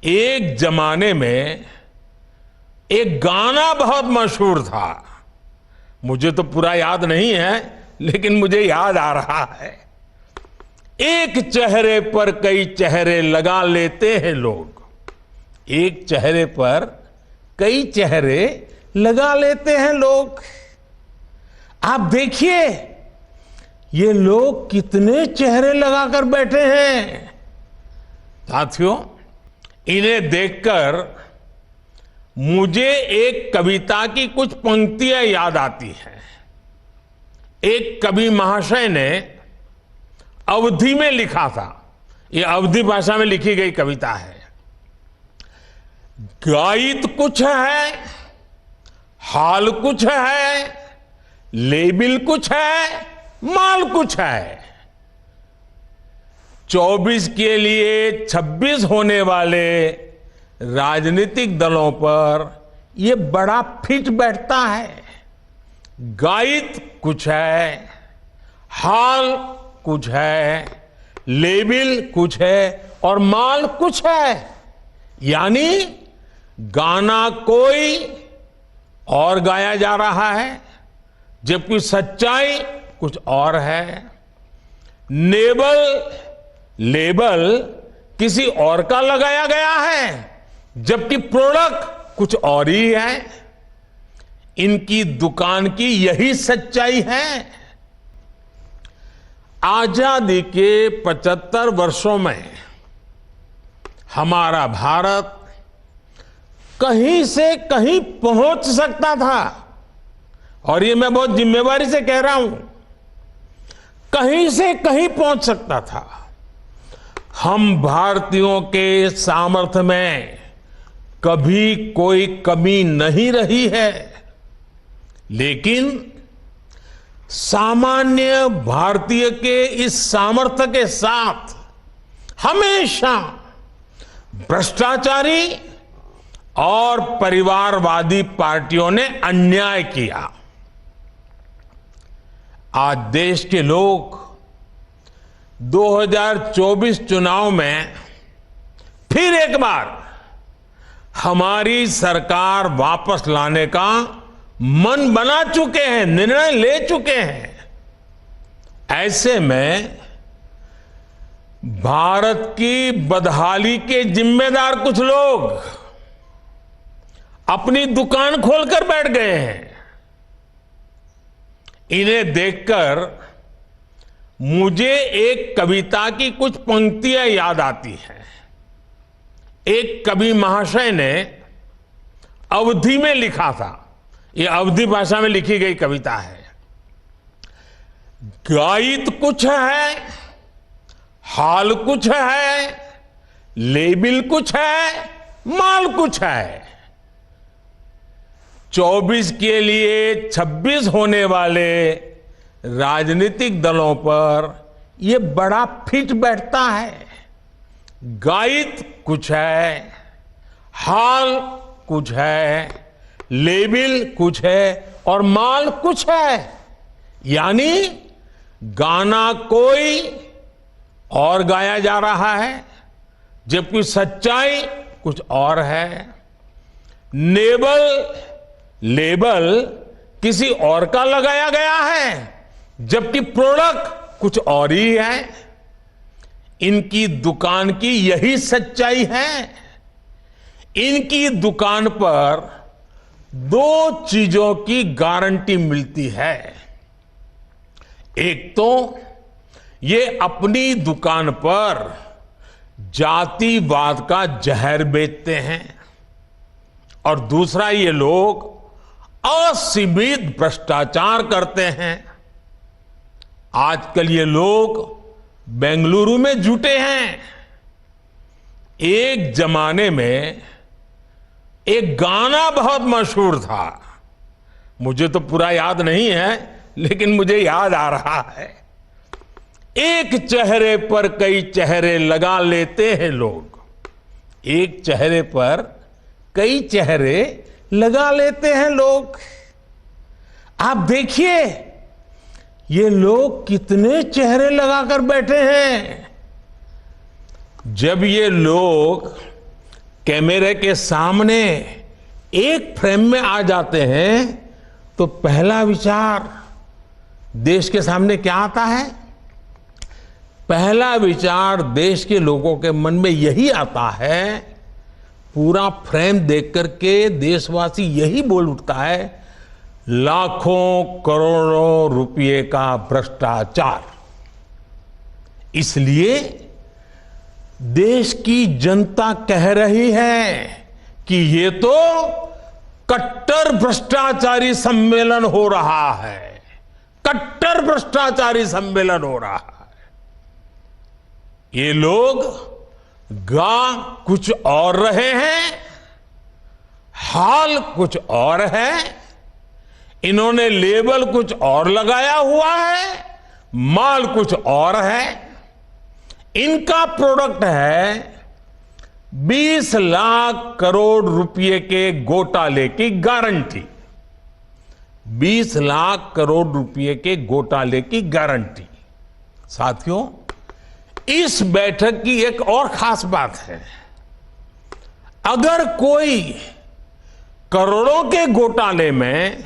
एक जमाने में एक गाना बहुत मशहूर था। मुझे तो पूरा याद नहीं है, लेकिन मुझे याद आ रहा है। एक चेहरे पर कई चेहरे लगा लेते हैं लोग। एक चेहरे पर कई चेहरे लगा लेते हैं लोग। आप देखिए, ये लोग कितने चेहरे लगाकर बैठे हैं। साथियों, इन्हें देखकर मुझे एक कविता की कुछ पंक्तियां याद आती हैं। एक कवि महाशय ने अवधी में लिखा था। ये अवधी भाषा में लिखी गई कविता है। गायित कुछ है, हाल कुछ है, लेबिल कुछ है, माल कुछ है। 24 के लिए 26 होने वाले राजनीतिक दलों पर यह बड़ा फिट बैठता है। गायित कुछ है, हाल कुछ है, लेबिल कुछ है और माल कुछ है। यानी गाना कोई और गाया जा रहा है, जबकि सच्चाई कुछ और है। लेबल किसी और का लगाया गया है, जबकि प्रोडक्ट कुछ और ही है। इनकी दुकान की यही सच्चाई है। आजादी के 75 वर्षों में हमारा भारत कहीं से कहीं पहुंच सकता था, और ये मैं बहुत जिम्मेवारी से कह रहा हूं, कहीं से कहीं पहुंच सकता था। हम भारतीयों के सामर्थ्य में कभी कोई कमी नहीं रही है, लेकिन सामान्य भारतीय के इस सामर्थ्य के साथ हमेशा भ्रष्टाचारी और परिवारवादी पार्टियों ने अन्याय किया। आज देश के लोग 2024 चुनाव में फिर एक बार हमारी सरकार वापस लाने का मन बना चुके हैं, निर्णय ले चुके हैं। ऐसे में भारत की बदहाली के जिम्मेदार कुछ लोग अपनी दुकान खोलकर बैठ गए हैं। इन्हें देखकर मुझे एक कविता की कुछ पंक्तियां याद आती हैं। एक कवि महाशय ने अवधी में लिखा था। यह अवधी भाषा में लिखी गई कविता है। गायित कुछ है, हाल कुछ है, लेबिल कुछ है, माल कुछ है। 24 के लिए 26 होने वाले राजनीतिक दलों पर यह बड़ा फिट बैठता है। गायित कुछ है, हाल कुछ है, लेबिल कुछ है और माल कुछ है। यानी गाना कोई और गाया जा रहा है, जबकि सच्चाई कुछ और है। लेबल किसी और का लगाया गया है, जबकि प्रोडक्ट कुछ और ही है। इनकी दुकान की यही सच्चाई है। इनकी दुकान पर 2 चीजों की गारंटी मिलती है। एक तो ये अपनी दुकान पर जातिवाद का जहर बेचते हैं, और दूसरा ये लोग असीमित भ्रष्टाचार करते हैं। आजकल ये लोग बेंगलुरु में जुटे हैं। एक जमाने में एक गाना बहुत मशहूर था। मुझे तो पूरा याद नहीं है, लेकिन मुझे याद आ रहा है। एक चेहरे पर कई चेहरे लगा लेते हैं लोग। एक चेहरे पर कई चेहरे लगा लेते हैं लोग। आप देखिए, ये लोग कितने चेहरे लगाकर बैठे हैं। जब ये लोग कैमरे के सामने एक फ्रेम में आ जाते हैं तो पहला विचार देश के सामने क्या आता है? पहला विचार देश के लोगों के मन में यही आता है, पूरा फ्रेम देख करके देशवासी यही बोल उठता है, लाखों करोड़ों रुपए का भ्रष्टाचार। इसलिए देश की जनता कह रही है कि ये तो कट्टर भ्रष्टाचारी सम्मेलन हो रहा है, कट्टर भ्रष्टाचारी सम्मेलन हो रहा है। ये लोग गा कुछ और रहे हैं, हाल कुछ और है, इन्होंने लेबल कुछ और लगाया हुआ है, माल कुछ और है। इनका प्रोडक्ट है 20 लाख करोड़ रुपए के घोटाले की गारंटी। 20 लाख करोड़ रुपए के घोटाले की गारंटी। साथियों, इस बैठक की एक और खास बात है, अगर कोई करोड़ों के घोटाले में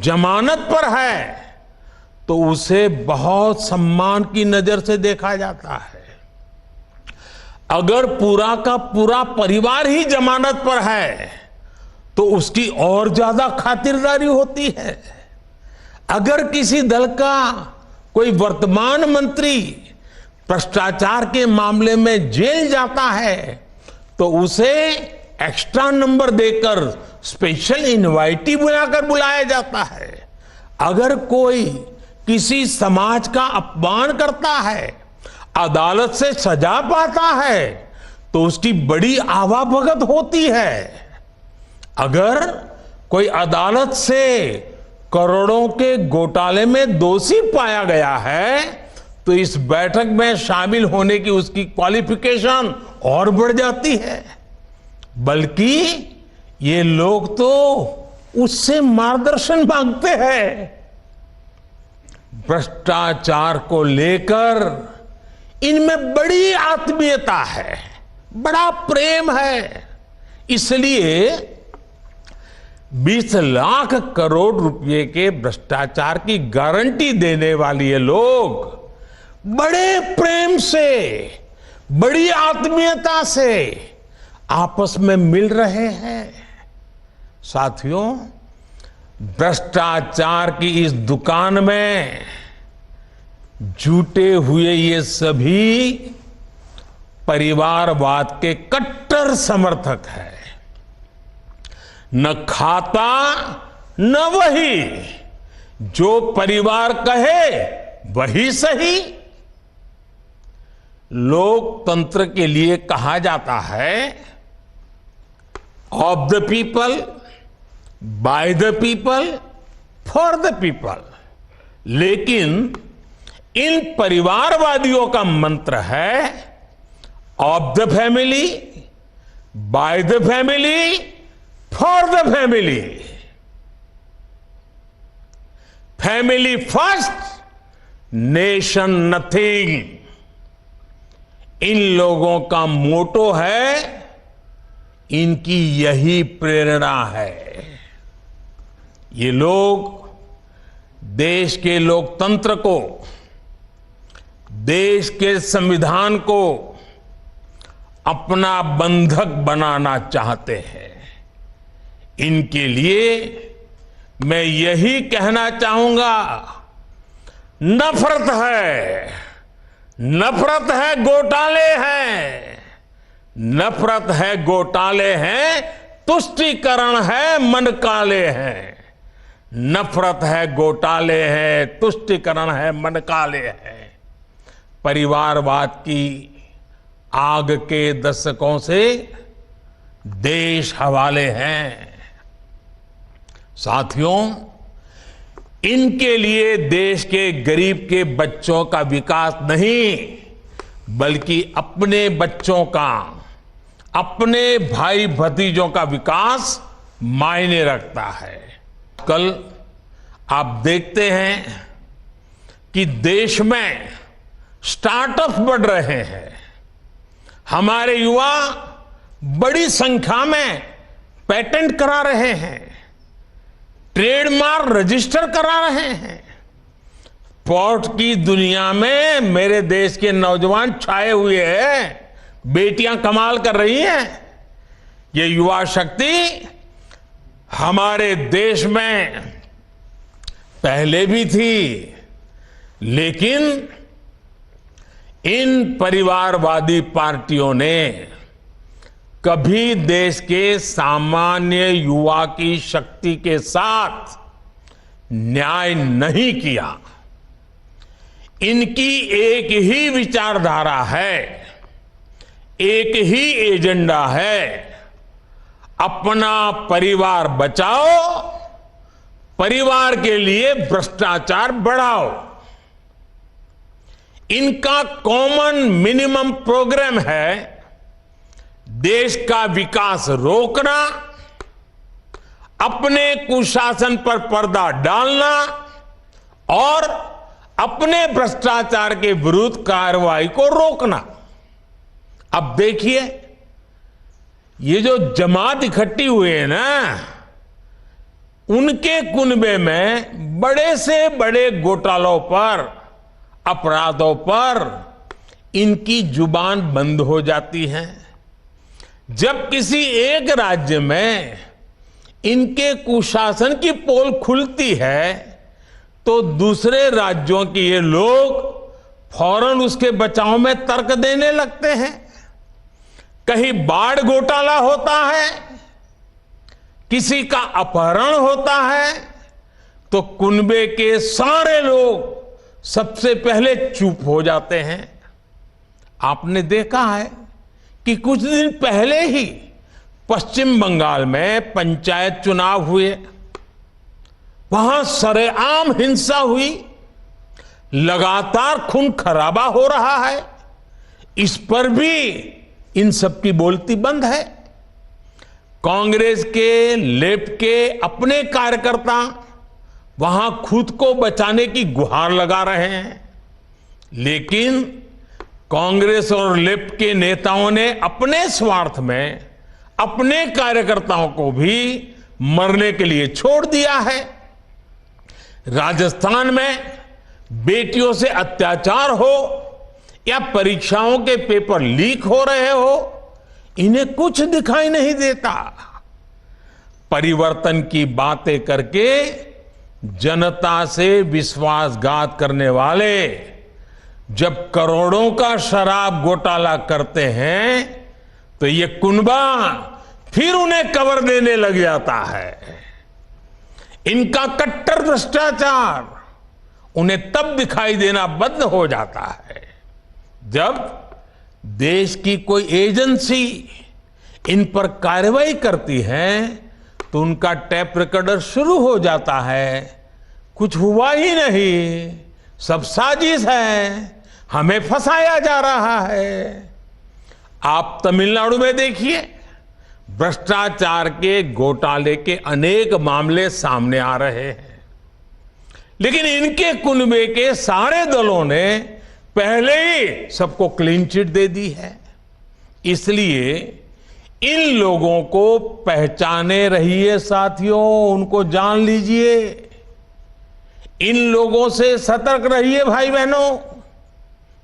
जमानत पर है तो उसे बहुत सम्मान की नजर से देखा जाता है। अगर पूरा का पूरा परिवार ही जमानत पर है तो उसकी और ज्यादा खातिरदारी होती है। अगर किसी दल का कोई वर्तमान मंत्री भ्रष्टाचार के मामले में जेल जाता है तो उसे एक्स्ट्रा नंबर देकर स्पेशल इनवाइटी बुलाकर बुलाया जाता है। अगर कोई किसी समाज का अपमान करता है, अदालत से सजा पाता है तो उसकी बड़ी आवाभगत होती है। अगर कोई अदालत से करोड़ों के घोटाले में दोषी पाया गया है तो इस बैठक में शामिल होने की उसकी क्वालिफिकेशन और बढ़ जाती है। बल्कि ये लोग तो उससे मार्गदर्शन मांगते हैं। भ्रष्टाचार को लेकर इनमें बड़ी आत्मीयता है, बड़ा प्रेम है। इसलिए 20 लाख करोड़ रुपए के भ्रष्टाचार की गारंटी देने वाले ये लोग बड़े प्रेम से, बड़ी आत्मीयता से आपस में मिल रहे हैं। साथियों, भ्रष्टाचार की इस दुकान में जुटे हुए ये सभी परिवारवाद के कट्टर समर्थक हैं। न खाता न वही, जो परिवार कहे वही सही। लोकतंत्र के लिए कहा जाता है of the people, by the people, for the people. लेकिन इन परिवारवादियों का मंत्र है of the family, by the family, for the family. Family first, nation nothing. इन लोगों का मोटो है, इनकी यही प्रेरणा है। ये लोग देश के लोकतंत्र को, देश के संविधान को अपना बंधक बनाना चाहते हैं। इनके लिए मैं यही कहना चाहूंगा, नफरत है, नफरत है, घोटाले हैं, नफरत है, घोटाले हैं, तुष्टीकरण है, मन काले हैं। नफरत है, घोटाले हैं, तुष्टीकरण है, मन काले हैं। परिवारवाद की आग के दशकों से देश हवाले हैं। साथियों, इनके लिए देश के गरीब के बच्चों का विकास नहीं, बल्कि अपने बच्चों का, अपने भाई भतीजों का विकास मायने रखता है। कल आप देखते हैं कि देश में स्टार्टअप बढ़ रहे हैं। हमारे युवा बड़ी संख्या में पेटेंट करा रहे हैं, ट्रेडमार्क रजिस्टर करा रहे हैं। पोर्ट की दुनिया में मेरे देश के नौजवान छाए हुए हैं, बेटियां कमाल कर रही हैं। ये युवा शक्ति हमारे देश में पहले भी थी, लेकिन इन परिवारवादी पार्टियों ने कभी देश के सामान्य युवा की शक्ति के साथ न्याय नहीं किया। इनकी एक ही विचारधारा है, एक ही एजेंडा है, अपना परिवार बचाओ, परिवार के लिए भ्रष्टाचार बढ़ाओ। इनका कॉमन मिनिमम प्रोग्राम है देश का विकास रोकना, अपने कुशासन पर पर्दा डालना और अपने भ्रष्टाचार के विरुद्ध कार्रवाई को रोकना। अब देखिए, ये जो जमात इकट्ठी हुई है ना, उनके कुनबे में बड़े से बड़े घोटालों पर, अपराधों पर इनकी जुबान बंद हो जाती है। जब किसी एक राज्य में इनके कुशासन की पोल खुलती है, तो दूसरे राज्यों के ये लोग फौरन उसके बचाव में तर्क देने लगते हैं। कहीं बाढ़ घोटाला होता है, किसी का अपहरण होता है, तो कुनबे के सारे लोग सबसे पहले चुप हो जाते हैं। आपने देखा है कि कुछ दिन पहले ही पश्चिम बंगाल में पंचायत चुनाव हुए, वहां सरेआम हिंसा हुई, लगातार खून खराबा हो रहा है। इस पर भी इन सब की बोलती बंद है। कांग्रेस के, लेफ्ट के अपने कार्यकर्ता वहां खुद को बचाने की गुहार लगा रहे हैं, लेकिन कांग्रेस और लेफ्ट के नेताओं ने अपने स्वार्थ में अपने कार्यकर्ताओं को भी मरने के लिए छोड़ दिया है। राजस्थान में बेटियों से अत्याचार हो या परीक्षाओं के पेपर लीक हो रहे हो, इन्हें कुछ दिखाई नहीं देता। परिवर्तन की बातें करके जनता से विश्वासघात करने वाले जब करोड़ों का शराब घोटाला करते हैं, तो ये कुनबा फिर उन्हें कवर देने लग जाता है। इनका कट्टर भ्रष्टाचार उन्हें तब दिखाई देना बंद हो जाता है जब देश की कोई एजेंसी इन पर कार्रवाई करती है, तो उनका टैप रिकॉर्डर शुरू हो जाता है। कुछ हुआ ही नहीं, सब साजिश है, हमें फंसाया जा रहा है। आप तमिलनाडु में देखिए, भ्रष्टाचार के घोटाले के अनेक मामले सामने आ रहे हैं, लेकिन इनके कुनबे के सारे दलों ने पहले ही सबको क्लीन चिट दे दी है। इसलिए इन लोगों को पहचाने रहिए साथियों, उनको जान लीजिए। इन लोगों से सतर्क रहिए भाई बहनों।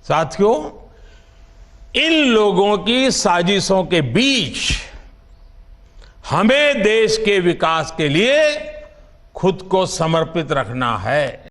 साथियों, इन लोगों की साजिशों के बीच हमें देश के विकास के लिए खुद को समर्पित रखना है।